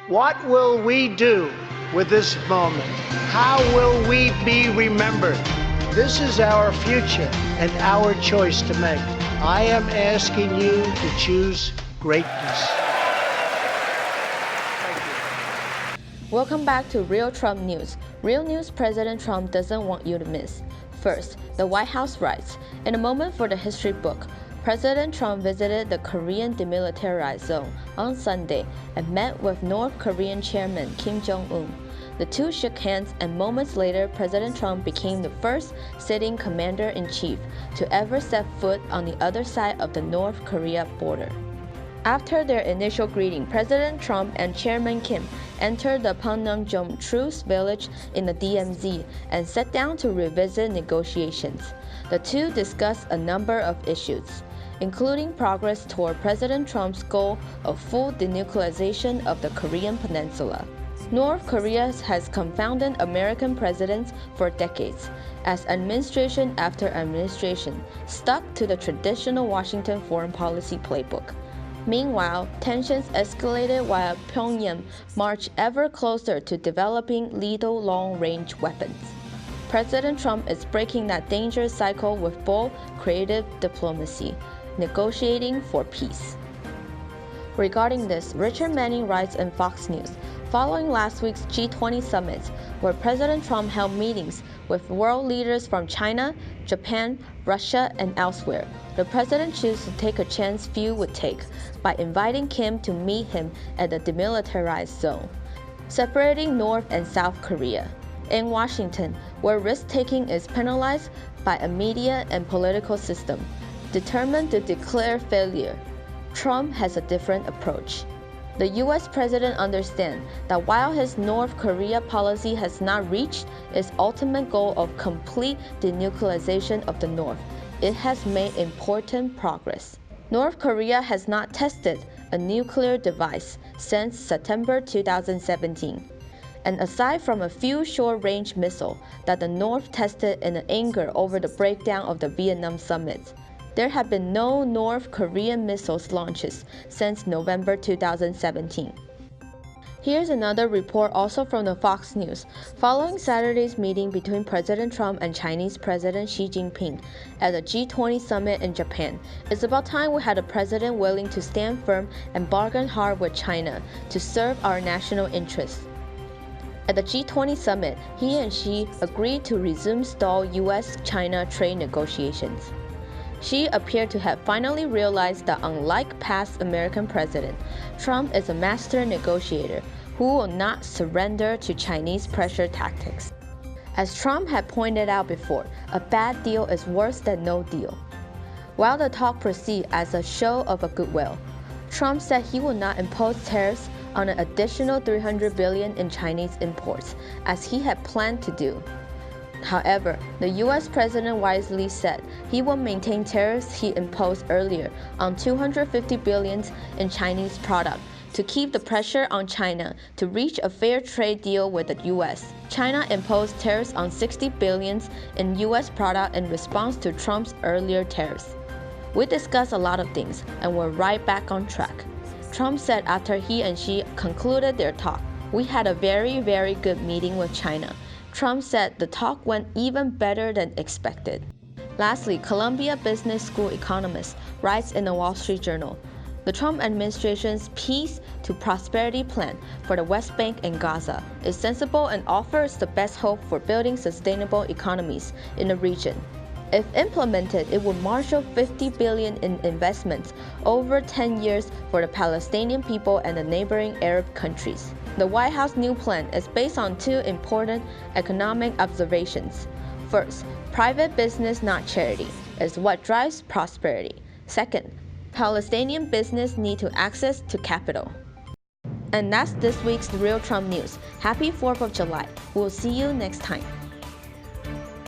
What will we do with this moment? How will we be remembered? This is our future and our choice to make. I am asking you to choose greatness. Welcome back to Real Trump News. Real news President Trump doesn't want you to miss. First, the White House writes, in a moment for the history book, President Trump visited the Korean demilitarized zone on Sunday and met with North Korean Chairman Kim Jong-un. The two shook hands, and moments later, President Trump became the first sitting commander-in-chief to ever set foot on the other side of the North Korea border. After their initial greeting, President Trump and Chairman Kim entered the Panmunjom Truce Village in the DMZ and sat down to revisit negotiations. The two discussed a number of issues, including progress toward President Trump's goal of full denuclearization of the Korean Peninsula. North Korea has confounded American presidents for decades, as administration after administration stuck to the traditional Washington foreign policy playbook. Meanwhile, tensions escalated while Pyongyang marched ever closer to developing lethal long-range weapons. President Trump is breaking that dangerous cycle with bold, creative diplomacy, negotiating for peace. Regarding this, Richard Manning writes in Fox News, following last week's G20 summit, where President Trump held meetings with world leaders from China, Japan, Russia, and elsewhere, the president chose to take a chance few would take by inviting Kim to meet him at the demilitarized zone, separating North and South Korea. In Washington, where risk-taking is penalized by a media and political system determined to declare failure, Trump has a different approach. The U.S. president understands that while his North Korea policy has not reached its ultimate goal of complete denuclearization of the North, it has made important progress. North Korea has not tested a nuclear device since September 2017. And aside from a few short-range missiles that the North tested in anger over the breakdown of the Vietnam summit, there have been no North Korean missiles launches since November 2017. Here's another report also from the Fox News. Following Saturday's meeting between President Trump and Chinese President Xi Jinping at the G20 summit in Japan, it's about time we had a president willing to stand firm and bargain hard with China to serve our national interests. At the G20 summit, he and Xi agreed to resume stalled U.S.-China trade negotiations. Xi appeared to have finally realized that unlike past American president, Trump is a master negotiator who will not surrender to Chinese pressure tactics. As Trump had pointed out before, a bad deal is worse than no deal. While the talk proceeded as a show of goodwill, Trump said he will not impose tariffs on an additional $300 billion in Chinese imports, as he had planned to do. However, the U.S. president wisely said he will maintain tariffs he imposed earlier on $250 billion in Chinese products to keep the pressure on China to reach a fair trade deal with the U.S. China imposed tariffs on $60 billion in U.S. products in response to Trump's earlier tariffs. We discussed a lot of things, and we're right back on track. Trump said after he and Xi concluded their talk, "We had a very, very good meeting with China." Trump said the talk went even better than expected. Lastly, Columbia Business School economist writes in the Wall Street Journal, the Trump administration's Peace to Prosperity plan for the West Bank and Gaza is sensible and offers the best hope for building sustainable economies in the region. If implemented, it would marshal $50 billion in investments over 10 years for the Palestinian people and the neighboring Arab countries. The White House new plan is based on two important economic observations. First, private business, not charity, is what drives prosperity. Second, Palestinian business need to access to capital. And that's this week's Real Trump News. Happy 4th of July. We'll see you next time.